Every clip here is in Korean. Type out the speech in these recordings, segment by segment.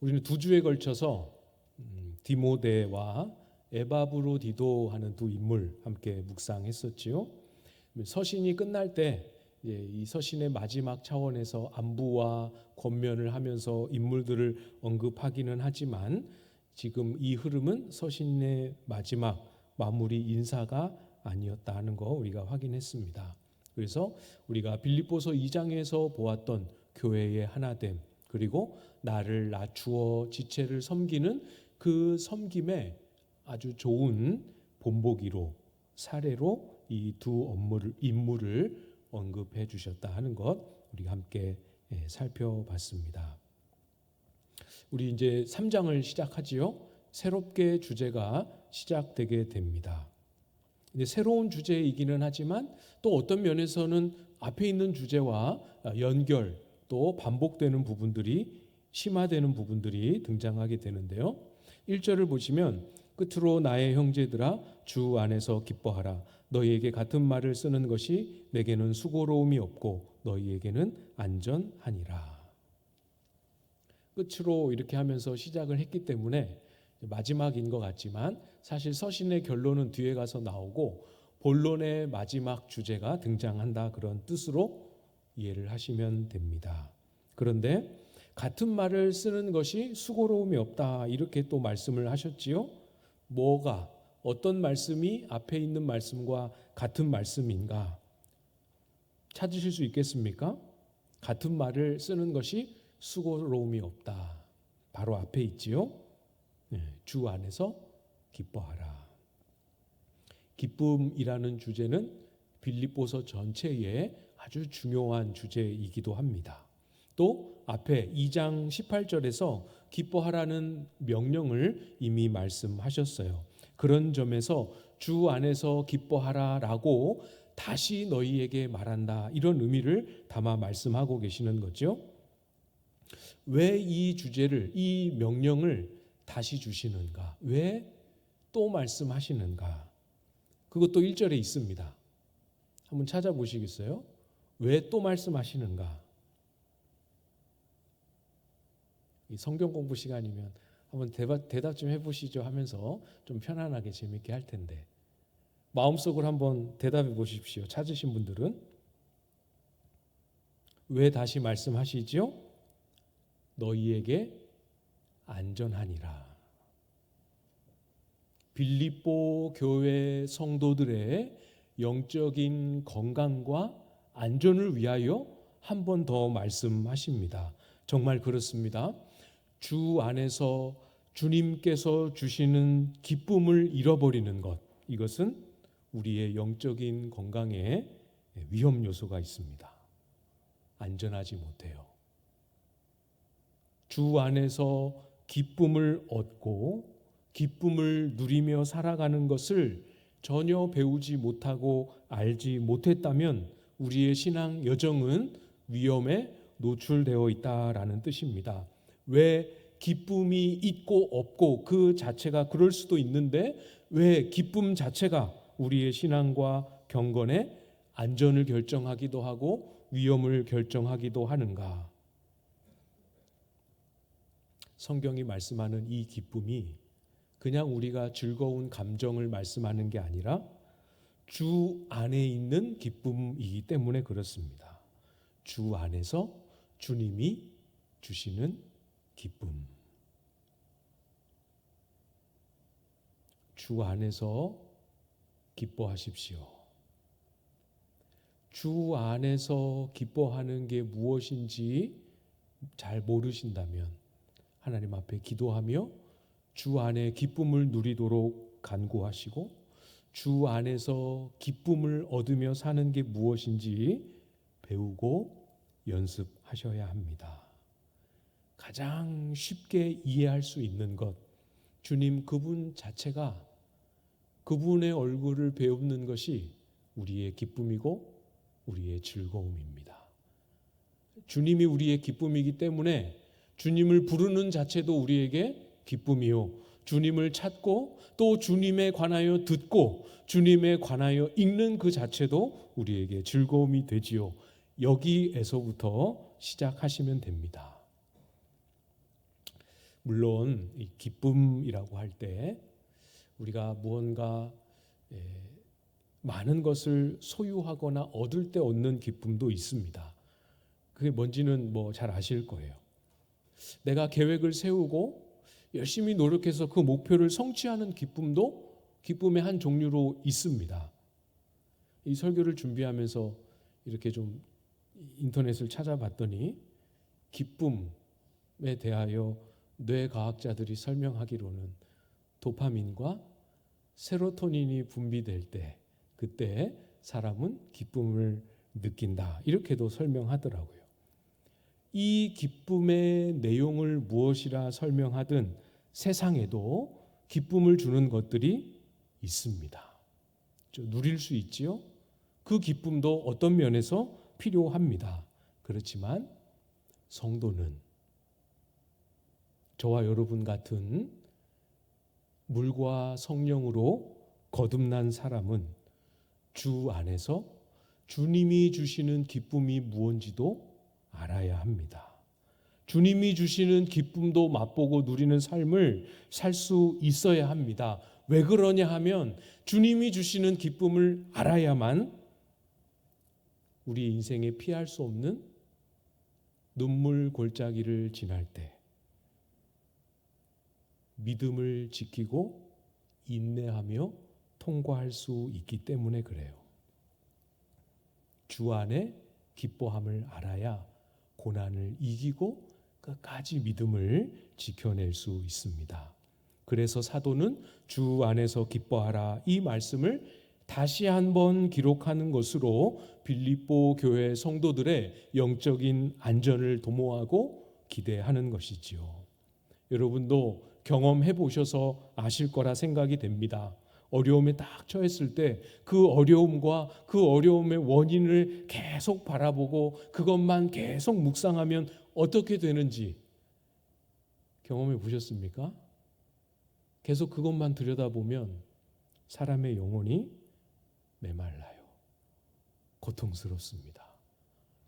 우리는 두 주에 걸쳐서 디모데와 에바브로디도 하는 두 인물 함께 묵상했었지요. 서신이 끝날 때 이 서신의 마지막 차원에서 안부와 권면을 하면서 인물들을 언급하기는 하지만 지금 이 흐름은 서신의 마지막 마무리 인사가 아니었다 하는 거 우리가 확인했습니다. 그래서 우리가 빌립보서 2장에서 보았던 교회의 하나됨, 그리고 나를 낮추어 지체를 섬기는 그 섬김의 아주 좋은 본보기로 사례로 이 두 인물을 언급해 주셨다 하는 것 우리가 함께 살펴봤습니다. 우리 이제 3장을 시작하지요. 새롭게 주제가 시작되게 됩니다. 이제 새로운 주제이기는 하지만 또 어떤 면에서는 앞에 있는 주제와 연결 또 반복되는 부분들이 심화되는 부분들이 등장하게 되는데요. 1절을 보시면 끝으로 나의 형제들아 주 안에서 기뻐하라. 너희에게 같은 말을 쓰는 것이 내게는 수고로움이 없고 너희에게는 안전하니라. 끝으로 이렇게 하면서 시작을 했기 때문에 마지막인 것 같지만 사실 서신의 결론은 뒤에 가서 나오고 본론의 마지막 주제가 등장한다, 그런 뜻으로 이해를 하시면 됩니다. 그런데 같은 말을 쓰는 것이 수고로움이 없다, 이렇게 또 말씀을 하셨지요. 뭐가, 어떤 말씀이 앞에 있는 말씀과 같은 말씀인가 찾으실 수 있겠습니까? 같은 말을 쓰는 것이 수고로움이 없다, 바로 앞에 있지요. 주 안에서 기뻐하라. 기쁨이라는 주제는 빌립보서 전체의 아주 중요한 주제이기도 합니다. 또 앞에 2장 18절에서 기뻐하라는 명령을 이미 말씀하셨어요. 그런 점에서 주 안에서 기뻐하라라고 다시 너희에게 말한다, 이런 의미를 담아 말씀하고 계시는 거죠. 왜 이 주제를, 이 명령을 다시 주시는가? 왜 또 말씀하시는가? 그것도 1절에 있습니다. 한번 찾아보시겠어요? 왜 또 말씀하시는가? 이 성경 공부 시간이면 한번 대답 좀 해보시죠 하면서 좀 편안하게 재밌게 할 텐데 마음속으로 한번 대답해 보십시오. 찾으신 분들은 왜 다시 말씀하시지요? 너희에게 안전하니라. 빌립보 교회 성도들의 영적인 건강과 안전을 위하여 한 번 더 말씀하십니다. 정말 그렇습니다. 주 안에서 주님께서 주시는 기쁨을 잃어버리는 것, 이것은 우리의 영적인 건강에 위험 요소가 있습니다. 안전하지 못해요. 주 안에서 기쁨을 얻고 기쁨을 누리며 살아가는 것을 전혀 배우지 못하고 알지 못했다면 우리의 신앙 여정은 위험에 노출되어 있다라는 뜻입니다. 왜 기쁨이 있고 없고 그 자체가 그럴 수도 있는데 왜 기쁨 자체가 우리의 신앙과 경건의 안전을 결정하기도 하고 위험을 결정하기도 하는가? 성경이 말씀하는 이 기쁨이 그냥 우리가 즐거운 감정을 말씀하는 게 아니라 주 안에 있는 기쁨이기 때문에 그렇습니다. 주 안에서 주님이 주시는 기쁨. 주 안에서 기뻐하십시오. 주 안에서 기뻐하는 게 무엇인지 잘 모르신다면 하나님 앞에 기도하며 주 안에 기쁨을 누리도록 간구하시고 주 안에서 기쁨을 얻으며 사는 게 무엇인지 배우고 연습하셔야 합니다. 가장 쉽게 이해할 수 있는 것, 주님 그분 자체가, 그분의 얼굴을 배우는 것이 우리의 기쁨이고 우리의 즐거움입니다. 주님이 우리의 기쁨이기 때문에 주님을 부르는 자체도 우리에게 기쁨이요, 주님을 찾고 또 주님에 관하여 듣고 주님에 관하여 읽는 그 자체도 우리에게 즐거움이 되지요. 여기에서부터 시작하시면 됩니다. 물론 이 기쁨이라고 할 때 우리가 무언가 많은 것을 소유하거나 얻을 때 얻는 기쁨도 있습니다. 그게 뭔지는 뭐 잘 아실 거예요. 내가 계획을 세우고 열심히 노력해서 그 목표를 성취하는 기쁨도 기쁨의 한 종류로 있습니다. 이 설교를 준비하면서 이렇게 좀 인터넷을 찾아봤더니 기쁨에 대하여 뇌과학자들이 설명하기로는 도파민과 세로토닌이 분비될 때 그때 사람은 기쁨을 느낀다. 이렇게도 설명하더라고요. 이 기쁨의 내용을 무엇이라 설명하든 세상에도 기쁨을 주는 것들이 있습니다. 누릴 수 있지요? 그 기쁨도 어떤 면에서 필요합니다. 그렇지만 성도는 저와 여러분 같은 물과 성령으로 거듭난 사람은 주 안에서 주님이 주시는 기쁨이 무엇인지도 알아야 합니다. 주님이 주시는 기쁨도 맛보고 누리는 삶을 살 수 있어야 합니다. 왜 그러냐 하면 주님이 주시는 기쁨을 알아야만 우리 인생에 피할 수 없는 눈물 골짜기를 지날 때 믿음을 지키고 인내하며 통과할 수 있기 때문에 그래요. 주 안에 기뻐함을 알아야 고난을 이기고 끝까지 믿음을 지켜낼 수 있습니다. 그래서 사도는 주 안에서 기뻐하라 이 말씀을 다시 한번 기록하는 것으로 빌립보 교회 성도들의 영적인 안전을 도모하고 기대하는 것이지요. 여러분도 경험해 보셔서 아실 거라 생각이 됩니다. 어려움에 딱 처했을 때 그 어려움과 그 어려움의 원인을 계속 바라보고 그것만 계속 묵상하면 어떻게 되는지 경험해 보셨습니까? 계속 그것만 들여다보면 사람의 영혼이 메말라요. 고통스럽습니다.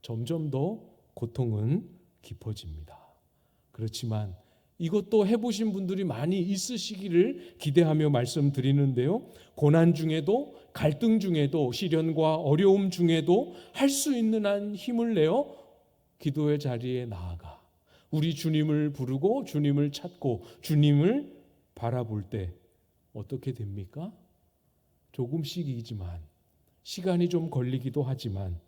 점점 더 고통은 깊어집니다. 그렇지만 이것도 해보신 분들이 많이 있으시기를 기대하며 말씀드리는데요. 고난 중에도 갈등 중에도 시련과 어려움 중에도 할 수 있는 한 힘을 내어 기도의 자리에 나아가 우리 주님을 부르고 주님을 찾고 주님을 바라볼 때 어떻게 됩니까? 조금씩이지만 시간이 좀 걸리기도 하지만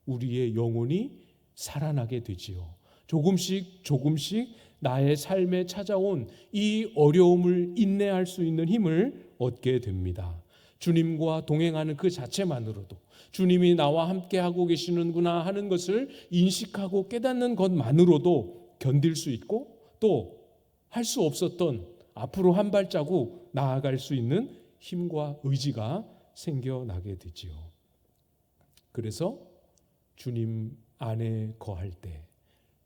우리의 영혼이 살아나게 되지요. 조금씩 나의 삶에 찾아온 이 어려움을 인내할 수 있는 힘을 얻게 됩니다. 주님과 동행하는 그 자체만으로도 주님이 나와 함께 하고 계시는구나 하는 것을 인식하고 깨닫는 것만으로도 견딜 수 있고 또 할 수 없었던 앞으로 한 발자국 나아갈 수 있는 힘과 의지가 생겨나게 되지요. 그래서 주님 안에 거할 때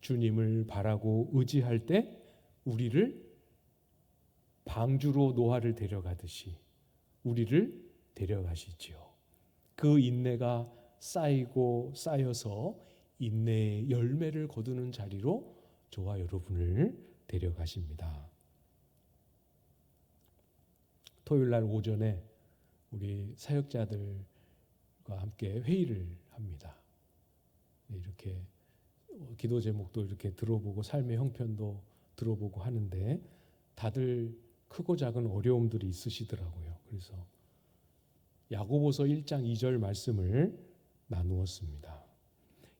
주님을 바라고 의지할 때 우리를 방주로 노아를 데려가듯이 우리를 데려가시지요. 그 인내가 쌓이고 쌓여서 인내의 열매를 거두는 자리로 저와 여러분을 데려가십니다. 토요일 날 오전에 우리 사역자들과 함께 회의를 합니다. 이렇게 기도 제목도 이렇게 들어보고 삶의 형편도 들어보고 하는데 다들 크고 작은 어려움들이 있으시더라고요. 그래서 야고보서 1장 2절 말씀을 나누었습니다.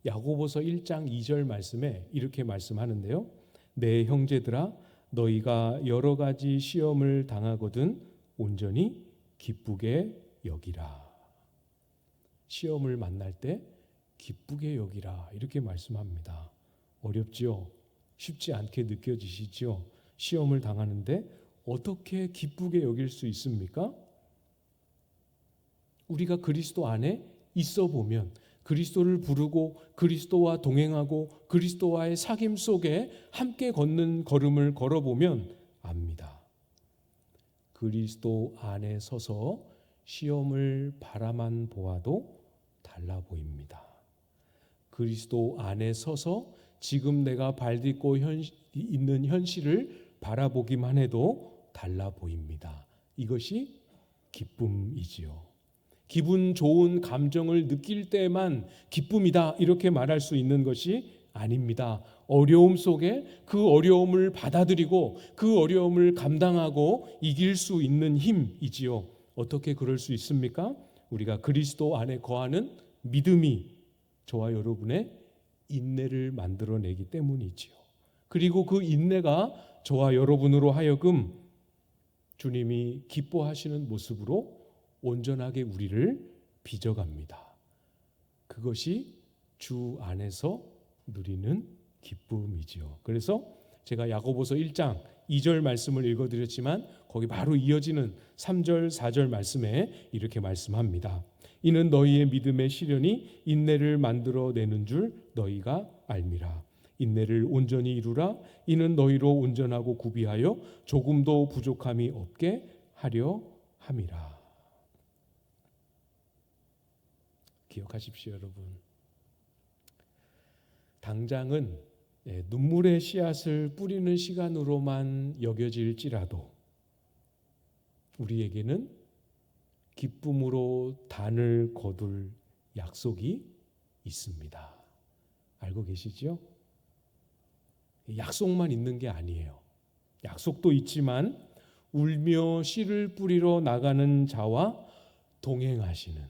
야고보서 1장 2절 말씀에 이렇게 말씀하는데요. 내 형제들아 너희가 여러 가지 시험을 당하거든 온전히 기쁘게 여기라. 시험을 만날 때 기쁘게 여기라 이렇게 말씀합니다. 어렵지요? 쉽지 않게 느껴지시죠? 시험을 당하는데 어떻게 기쁘게 여길 수 있습니까? 우리가 그리스도 안에 있어 보면 그리스도를 부르고 그리스도와 동행하고 그리스도와의 사귐 속에 함께 걷는 걸음을 걸어보면 압니다. 그리스도 안에 서서 시험을 바라만 보아도 달라 보입니다. 그리스도 안에 서서 지금 내가 발딛고 있는 현실을 바라보기만 해도 달라 보입니다. 이것이 기쁨이지요. 기분 좋은 감정을 느낄 때만 기쁨이다 이렇게 말할 수 있는 것이 아닙니다. 어려움 속에 그 어려움을 받아들이고 그 어려움을 감당하고 이길 수 있는 힘이지요. 어떻게 그럴 수 있습니까? 우리가 그리스도 안에 거하는 믿음이 저와 여러분의 인내를 만들어내기 때문이지요. 그리고 그 인내가 저와 여러분으로 하여금 주님이 기뻐하시는 모습으로 온전하게 우리를 빚어갑니다. 그것이 주 안에서 누리는 기쁨이지요. 그래서 제가 야고보서 1장 2절 말씀을 읽어드렸지만 거기 바로 이어지는 3절 4절 말씀에 이렇게 말씀합니다. 이는 너희의 믿음의 시련이 인내를 만들어내는 줄 너희가 알미라. 인내를 온전히 이루라. 이는 너희로 온전하고 구비하여 조금도 부족함이 없게 하려 함이라. 기억하십시오, 여러분. 당장은 눈물의 씨앗을 뿌리는 시간으로만 여겨질지라도 우리에게는 기쁨으로 단을 거둘 약속이 있습니다. 알고 계시죠? 약속만 있는 게 아니에요. 약속도 있지만 울며 씨를 뿌리러 나가는 자와 동행하시는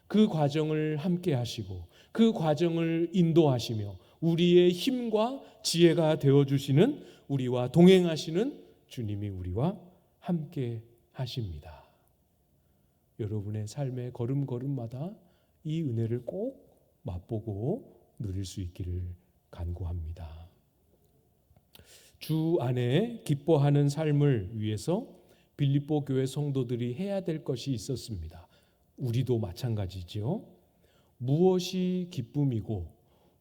그 과정을 함께 하시고 그 과정을 인도하시며 우리의 힘과 지혜가 되어주시는 우리와 동행하시는 주님이 우리와 함께 하십니다. 여러분의 삶의 걸음걸음마다 이 은혜를 꼭 맛보고 누릴 수 있기를 간구합니다. 주 안에 기뻐하는 삶을 위해서 빌립보 교회 성도들이 해야 될 것이 있었습니다. 우리도 마찬가지죠. 무엇이 기쁨이고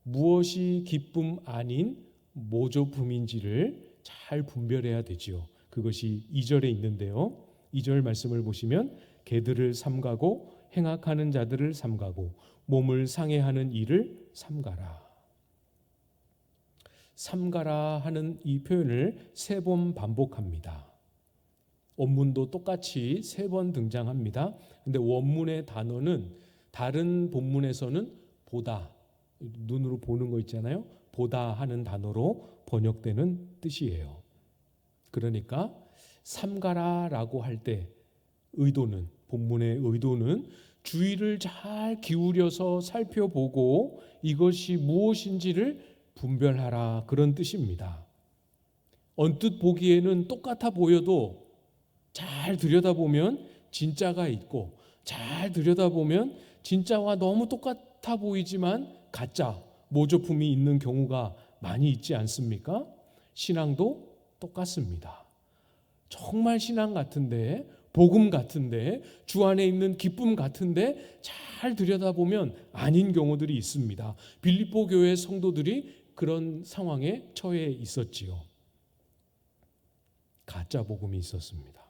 무엇이 기쁨 아닌 모조품인지를 잘 분별해야 되지요. 그것이 2절에 있는데요. 2절 말씀을 보시면 개들을 삼가고 행악하는 자들을 삼가고 몸을 상해하는 일을 삼가라. 삼가라 하는 이 표현을 3번 반복합니다. 원문도 똑같이 3번 등장합니다. 근데 원문의 단어는 다른 본문에서는 보다, 눈으로 보는 거 있잖아요. 보다 하는 단어로 번역되는 뜻이에요. 그러니까 삼가라라고 할 때 의도는, 본문의 의도는 주의를 잘 기울여서 살펴보고 이것이 무엇인지를 분별하라, 그런 뜻입니다. 언뜻 보기에는 똑같아 보여도 잘 들여다보면 진짜가 있고 잘 들여다보면 진짜와 너무 똑같아 보이지만 가짜, 모조품이 있는 경우가 많이 있지 않습니까? 신앙도 똑같습니다. 정말 신앙 같은데, 복음 같은데, 주 안에 있는 기쁨 같은데 잘 들여다보면 아닌 경우들이 있습니다. 빌립보 교회 성도들이 그런 상황에 처해 있었지요. 가짜 복음이 있었습니다.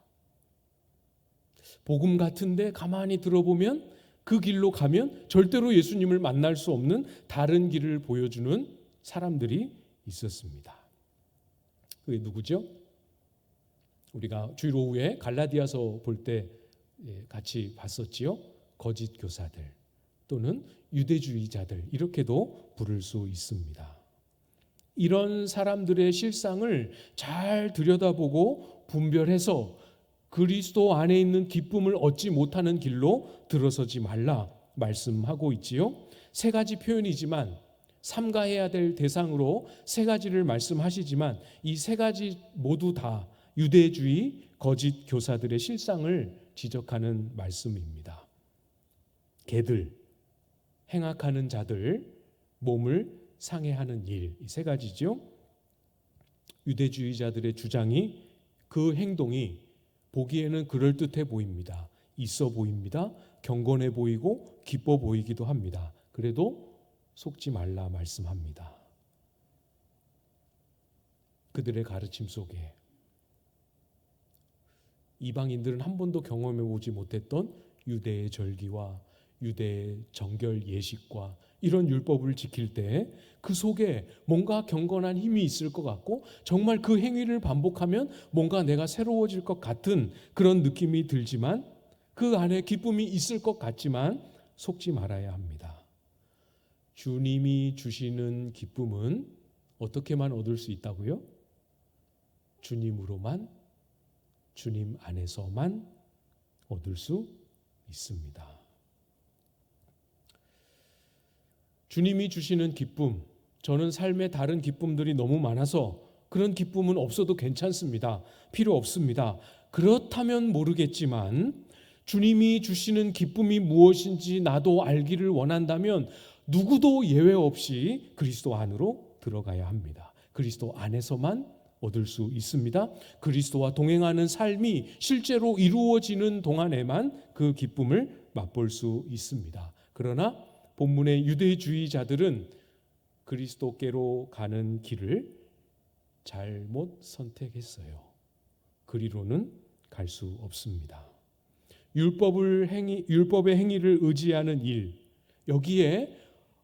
복음 같은데 가만히 들어보면 그 길로 가면 절대로 예수님을 만날 수 없는 다른 길을 보여주는 사람들이 있었습니다. 그게 누구죠? 우리가 주일 오후에 갈라디아서 볼 때 같이 봤었지요. 거짓 교사들 또는 유대주의자들, 이렇게도 부를 수 있습니다. 이런 사람들의 실상을 잘 들여다보고 분별해서 그리스도 안에 있는 기쁨을 얻지 못하는 길로 들어서지 말라 말씀하고 있지요. 3가지 표현이지만 삼가해야 될 대상으로 3가지를 말씀하시지만 이 3가지 모두 다 유대주의 거짓 교사들의 실상을 지적하는 말씀입니다. 개들, 행악하는 자들, 몸을 상해하는 일, 이 3가지죠. 유대주의자들의 주장이, 그 행동이 보기에는 그럴듯해 보입니다. 있어 보입니다. 경건해 보이고 기뻐 보이기도 합니다. 그래도 속지 말라 말씀합니다. 그들의 가르침 속에 이방인들은 한 번도 경험해 보지 못했던 유대의 절기와 유대 정결 예식과 이런 율법을 지킬 때 그 속에 뭔가 경건한 힘이 있을 것 같고 정말 그 행위를 반복하면 뭔가 내가 새로워질 것 같은 그런 느낌이 들지만 그 안에 기쁨이 있을 것 같지만 속지 말아야 합니다. 주님이 주시는 기쁨은 어떻게만 얻을 수 있다고요? 주님으로만, 주님 안에서만 얻을 수 있습니다. 주님이 주시는 기쁨, 저는 삶에 다른 기쁨들이 너무 많아서 그런 기쁨은 없어도 괜찮습니다. 필요 없습니다. 그렇다면 모르겠지만 주님이 주시는 기쁨이 무엇인지 나도 알기를 원한다면 누구도 예외 없이 그리스도 안으로 들어가야 합니다. 그리스도 안에서만 얻을 수 있습니다. 그리스도와 동행하는 삶이 실제로 이루어지는 동안에만 그 기쁨을 맛볼 수 있습니다. 그러나 본문의 유대주의자들은 그리스도께로 가는 길을 잘못 선택했어요. 그리로는 갈 수 없습니다. 율법의 행위를 의지하는 일, 여기에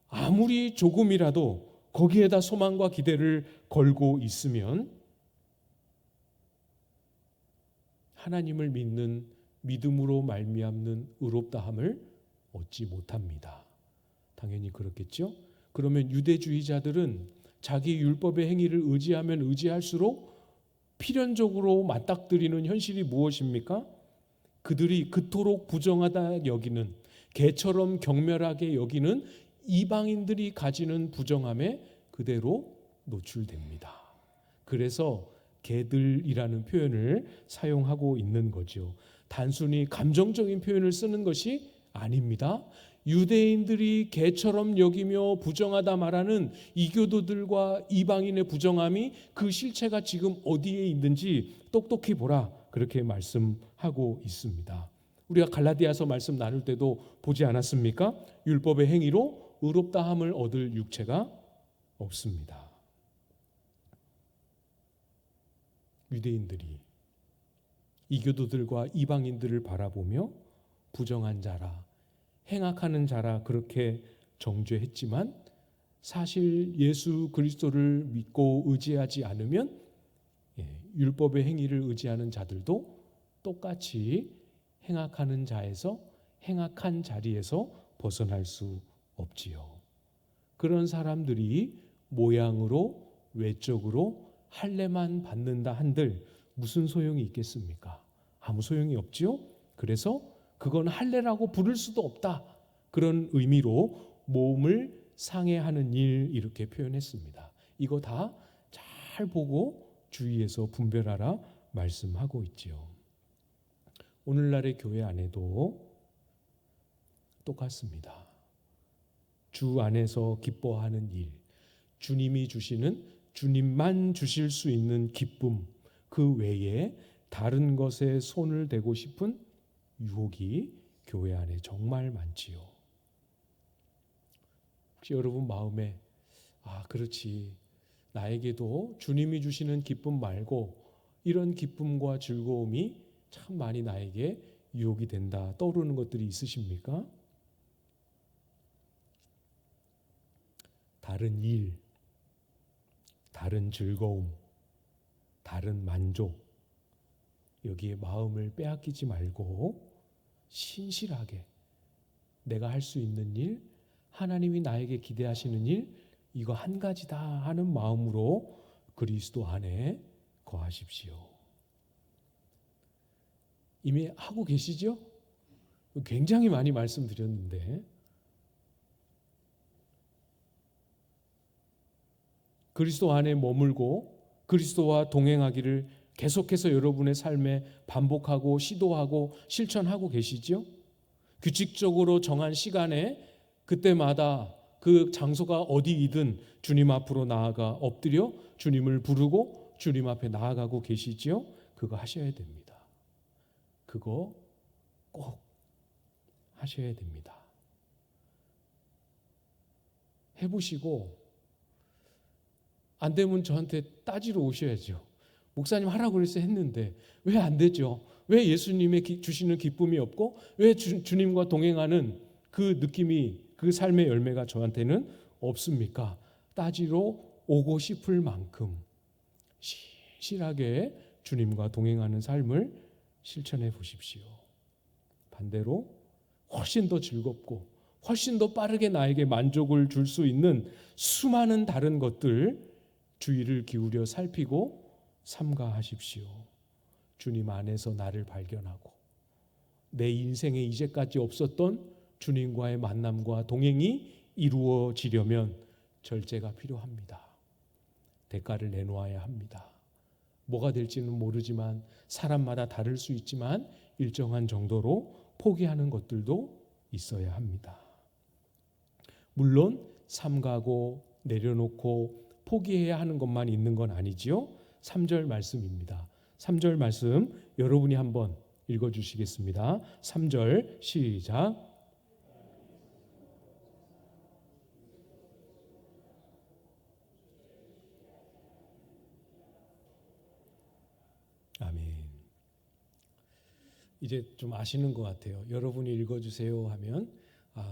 아무리 조금이라도 거기에다 소망과 기대를 걸고 있으면 하나님을 믿는 믿음으로 말미암는 의롭다함을 얻지 못합니다. 당연히 그렇겠죠? 그러면 유대주의자들은 자기 율법의 행위를 의지하면 의지할수록 필연적으로 맞닥뜨리는 현실이 무엇입니까? 그들이 그토록 부정하다 여기는, 개처럼 경멸하게 여기는 이방인들이 가지는 부정함에 그대로 노출됩니다. 그래서 개들이라는 표현을 사용하고 있는 거죠. 단순히 감정적인 표현을 쓰는 것이 아닙니다. 유대인들이 개처럼 여기며 부정하다 말하는 이교도들과 이방인의 부정함이 그 실체가 지금 어디에 있는지 똑똑히 보라, 그렇게 말씀하고 있습니다. 우리가 갈라디아서 말씀 나눌 때도 보지 않았습니까? 율법의 행위로 의롭다함을 얻을 육체가 없습니다. 유대인들이 이교도들과 이방인들을 바라보며 부정한 자라, 행악하는 자라 그렇게 정죄했지만 사실 예수 그리스도를 믿고 의지하지 않으면 율법의 행위를 의지하는 자들도 똑같이 행악하는 자에서, 행악한 자리에서 벗어날 수 없지요. 그런 사람들이 모양으로 외적으로 할례만 받는다 한들 무슨 소용이 있겠습니까? 아무 소용이 없지요. 그래서 그건 할례라고 부를 수도 없다, 그런 의미로 몸을 상해하는 일, 이렇게 표현했습니다. 이거 다 잘 보고 주의해서 분별하라 말씀하고 있지요. 오늘날의 교회 안에도 똑같습니다. 주 안에서 기뻐하는 일, 주님이 주시는, 주님만 주실 수 있는 기쁨, 그 외에 다른 것에 손을 대고 싶은 유혹이 교회 안에 정말 많지요. 혹시 여러분 마음에 그렇지, 나에게도 주님이 주시는 기쁨 말고 이런 기쁨과 즐거움이 참 많이 나에게 유혹이 된다, 떠오르는 것들이 있으십니까? 다른 일, 다른 즐거움, 다른 만족, 여기에 마음을 빼앗기지 말고 신실하게 내가 할 수 있는 일, 하나님이 나에게 기대하시는 일, 이거 한 가지다 하는 마음으로 그리스도 안에 거하십시오. 이미 하고 계시죠? 굉장히 많이 말씀드렸는데, 그리스도 안에 머물고 그리스도와 동행하기를 계속해서 여러분의 삶에 반복하고 시도하고 실천하고 계시죠? 규칙적으로 정한 시간에 그때마다 그 장소가 어디이든 주님 앞으로 나아가 엎드려 주님을 부르고 주님 앞에 나아가고 계시지요? 그거 하셔야 됩니다. 그거 꼭 하셔야 됩니다. 해보시고 안 되면 저한테 따지러 오셔야죠. 목사님 하라고 그래서 했는데 왜 안 되죠? 왜 예수님의 주시는 기쁨이 없고 왜 주님과 동행하는 그 느낌이, 그 삶의 열매가 저한테는 없습니까? 따지러 오고 싶을 만큼 신실하게 주님과 동행하는 삶을 실천해 보십시오. 반대로 훨씬 더 즐겁고 훨씬 더 빠르게 나에게 만족을 줄 수 있는 수많은 다른 것들 주의를 기울여 살피고 삼가하십시오. 주님 안에서 나를 발견하고 내 인생에 이제까지 없었던 주님과의 만남과 동행이 이루어지려면 절제가 필요합니다. 대가를 내놓아야 합니다. 뭐가 될지는 모르지만 사람마다 다를 수 있지만 일정한 정도로 포기하는 것들도 있어야 합니다. 물론 삼가고 내려놓고 포기해야 하는 것만 있는 건 아니지요. 3절 말씀입니다. 3절 말씀 여러분이 한번 읽어주시겠습니다. 3절 시작. 아멘. 이제 좀 아시는 것 같아요. 여러분이 읽어주세요 하면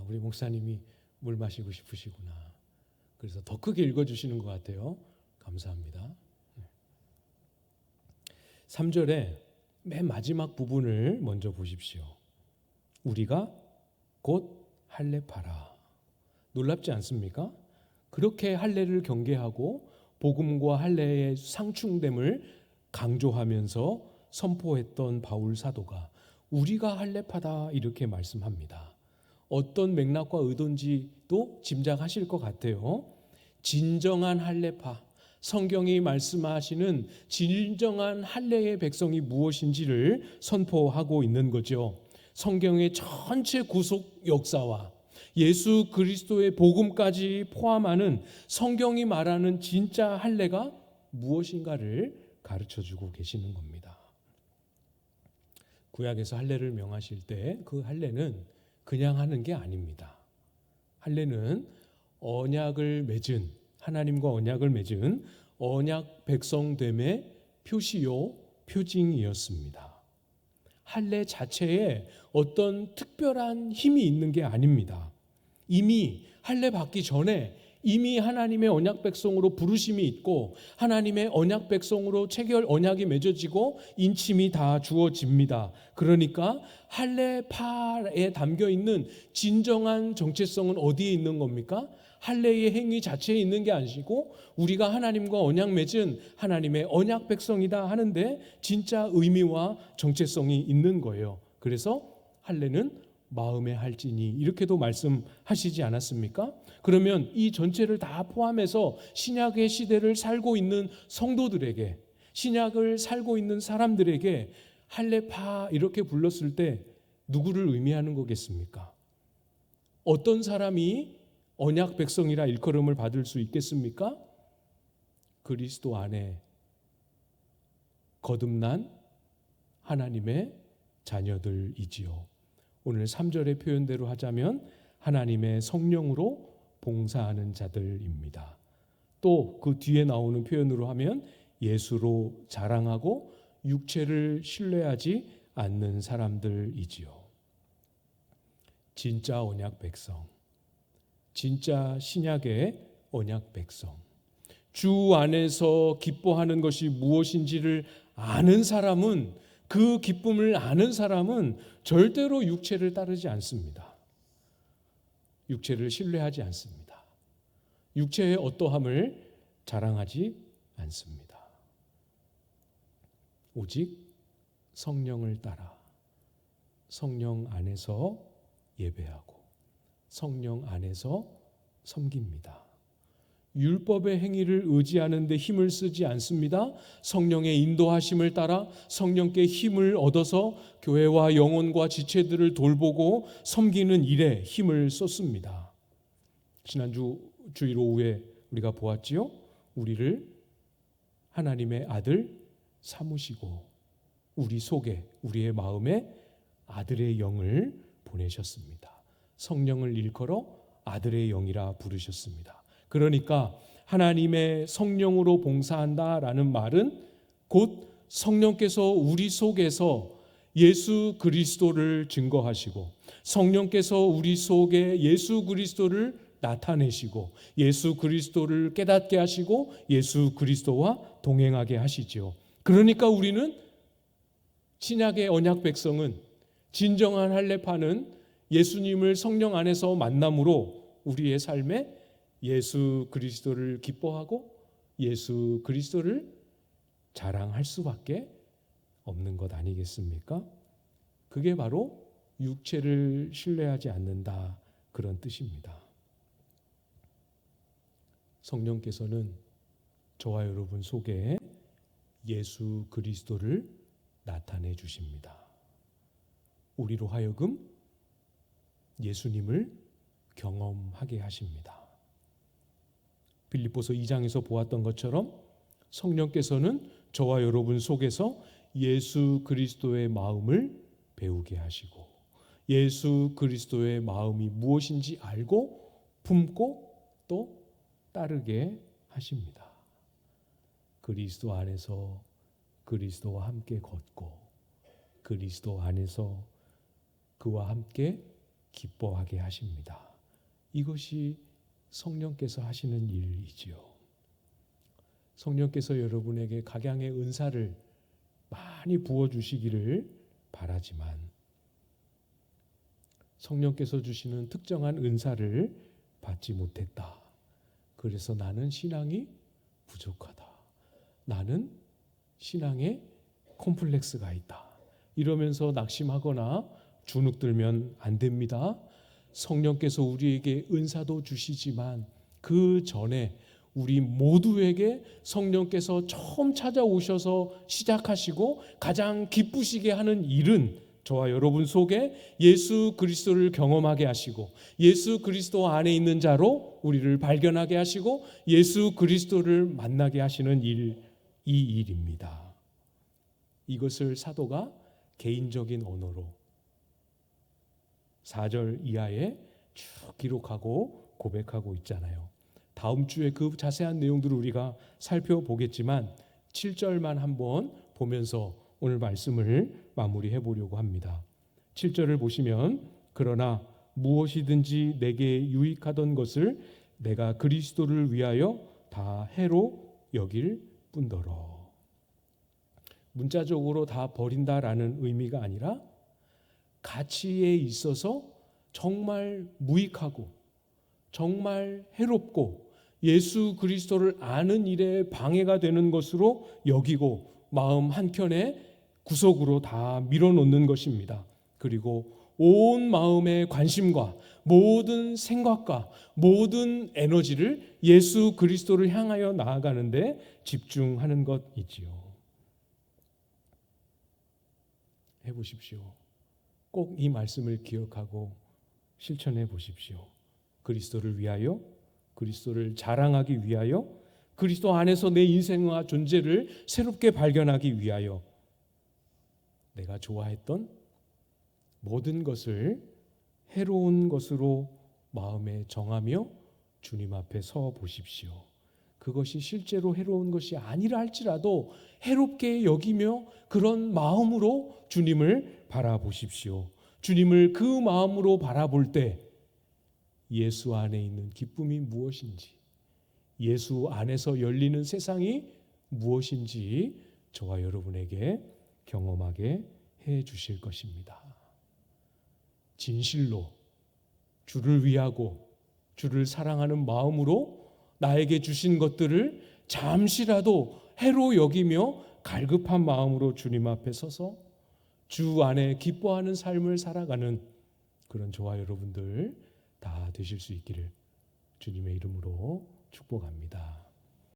우리 목사님이 물 마시고 싶으시구나. 그래서 더 크게 읽어주시는 것 같아요. 감사합니다. 3절에 맨 마지막 부분을 먼저 보십시오. 우리가 곧 할례파라. 놀랍지 않습니까? 그렇게 할례를 경계하고 복음과 할례의 상충됨을 강조하면서 선포했던 바울 사도가 우리가 할례파다 이렇게 말씀합니다. 어떤 맥락과 의도인지도 짐작하실 것 같아요. 진정한 할례파, 성경이 말씀하시는 진정한 할례의 백성이 무엇인지를 선포하고 있는 거죠. 성경의 전체 구속 역사와 예수 그리스도의 복음까지 포함하는 성경이 말하는 진짜 할례가 무엇인가를 가르쳐주고 계시는 겁니다. 구약에서 할례를 명하실 때 그 할례는 그냥 하는 게 아닙니다. 할례는 언약을 맺은, 하나님과 언약을 맺은 언약 백성됨의 표시요 표징이었습니다. 할례 자체에 어떤 특별한 힘이 있는 게 아닙니다. 이미 할례 받기 전에 이미 하나님의 언약 백성으로 부르심이 있고 하나님의 언약 백성으로 체결 언약이 맺어지고 인침이 다 주어집니다. 그러니까 할례파에 담겨 있는 진정한 정체성은 어디에 있는 겁니까? 할례의 행위 자체에 있는 게 아니고 우리가 하나님과 언약 맺은 하나님의 언약 백성이다 하는데 진짜 의미와 정체성이 있는 거예요. 그래서 할례는 마음의 할지니 이렇게도 말씀하시지 않았습니까? 그러면 이 전체를 다 포함해서 신약의 시대를 살고 있는 성도들에게, 신약을 살고 있는 사람들에게 할례파 이렇게 불렀을 때 누구를 의미하는 거겠습니까? 어떤 사람이 언약 백성이라 일컬음을 받을 수 있겠습니까? 그리스도 안에 거듭난 하나님의 자녀들이지요. 오늘 3절의 표현대로 하자면 하나님의 성령으로 봉사하는 자들입니다. 또 그 뒤에 나오는 표현으로 하면 예수로 자랑하고 육체를 신뢰하지 않는 사람들이지요. 진짜 언약 백성, 진짜 신약의 언약 백성, 주 안에서 기뻐하는 것이 무엇인지를 아는 사람은, 그 기쁨을 아는 사람은 절대로 육체를 따르지 않습니다. 육체를 신뢰하지 않습니다. 육체의 어떠함을 자랑하지 않습니다. 오직 성령을 따라 성령 안에서 예배하고 성령 안에서 섬깁니다. 율법의 행위를 의지하는 데 힘을 쓰지 않습니다. 성령의 인도하심을 따라 성령께 힘을 얻어서 교회와 영혼과 지체들을 돌보고 섬기는 일에 힘을 쏟습니다. 지난주 주일 오후에 우리가 보았지요. 우리를 하나님의 아들 삼으시고 우리 속에, 우리의 마음에 아들의 영을 보내셨습니다. 성령을 일컬어 아들의 영이라 부르셨습니다. 그러니까 하나님의 성령으로 봉사한다라는 말은 곧 성령께서 우리 속에서 예수 그리스도를 증거하시고 성령께서 우리 속에 예수 그리스도를 나타내시고 예수 그리스도를 깨닫게 하시고 예수 그리스도와 동행하게 하시지요. 그러니까 우리는 신약의 언약 백성은 진정한 할례파는 예수님을 성령 안에서 만남으로 우리의 삶에 예수 그리스도를 기뻐하고 예수 그리스도를 자랑할 수밖에 없는 것 아니겠습니까? 그게 바로 육체를 신뢰하지 않는다, 그런 뜻입니다. 성령께서는 저와 여러분 속에 예수 그리스도를 나타내 주십니다. 우리로 하여금 예수님을 경험하게 하십니다. 빌립보서 2장에서 보았던 것처럼 성령께서는 저와 여러분 속에서 예수 그리스도의 마음을 배우게 하시고 예수 그리스도의 마음이 무엇인지 알고 품고 또 따르게 하십니다. 그리스도 안에서 그리스도와 함께 걷고 그리스도 안에서 그와 함께 기뻐하게 하십니다. 이것이 성령께서 하시는 일이지요. 성령께서 여러분에게 각양의 은사를 많이 부어주시기를 바라지만 성령께서 주시는 특정한 은사를 받지 못했다. 그래서 나는 신앙이 부족하다. 나는 신앙에 콤플렉스가 있다. 이러면서 낙심하거나 주눅들면 안 됩니다. 성령께서 우리에게 은사도 주시지만 그 전에 우리 모두에게 성령께서 처음 찾아오셔서 시작하시고 가장 기쁘시게 하는 일은 저와 여러분 속에 예수 그리스도를 경험하게 하시고 예수 그리스도 안에 있는 자로 우리를 발견하게 하시고 예수 그리스도를 만나게 하시는 일, 이 일입니다. 이것을 사도가 개인적인 언어로 4절 이하에 쭉 기록하고 고백하고 있잖아요. 다음 주에 그 자세한 내용들을 우리가 살펴보겠지만 7절만 한번 보면서 오늘 말씀을 마무리해 보려고 합니다. 7절을 보시면 그러나 무엇이든지 내게 유익하던 것을 내가 그리스도를 위하여 다 해로 여길 뿐더러. 문자적으로 다 버린다라는 의미가 아니라 가치에 있어서 정말 무익하고 정말 해롭고 예수 그리스도를 아는 일에 방해가 되는 것으로 여기고 마음 한켠에 구석으로 다 밀어놓는 것입니다. 그리고 온 마음의 관심과 모든 생각과 모든 에너지를 예수 그리스도를 향하여 나아가는데 집중하는 것이지요. 해보십시오. 꼭 이 말씀을 기억하고 실천해 보십시오. 그리스도를 위하여, 그리스도를 자랑하기 위하여, 그리스도 안에서 내 인생과 존재를 새롭게 발견하기 위하여 내가 좋아했던 모든 것을 해로운 것으로 마음에 정하며 주님 앞에 서 보십시오. 그것이 실제로 해로운 것이 아니라 할지라도 해롭게 여기며 그런 마음으로 주님을 바라보십시오. 주님을 그 마음으로 바라볼 때 예수 안에 있는 기쁨이 무엇인지, 예수 안에서 열리는 세상이 무엇인지 저와 여러분에게 경험하게 해 주실 것입니다. 진실로 주를 위하고 주를 사랑하는 마음으로 나에게 주신 것들을 잠시라도 해로 여기며 갈급한 마음으로 주님 앞에 서서 주 안에 기뻐하는 삶을 살아가는 그런 저와 여러분들 다 되실 수 있기를 주님의 이름으로 축복합니다.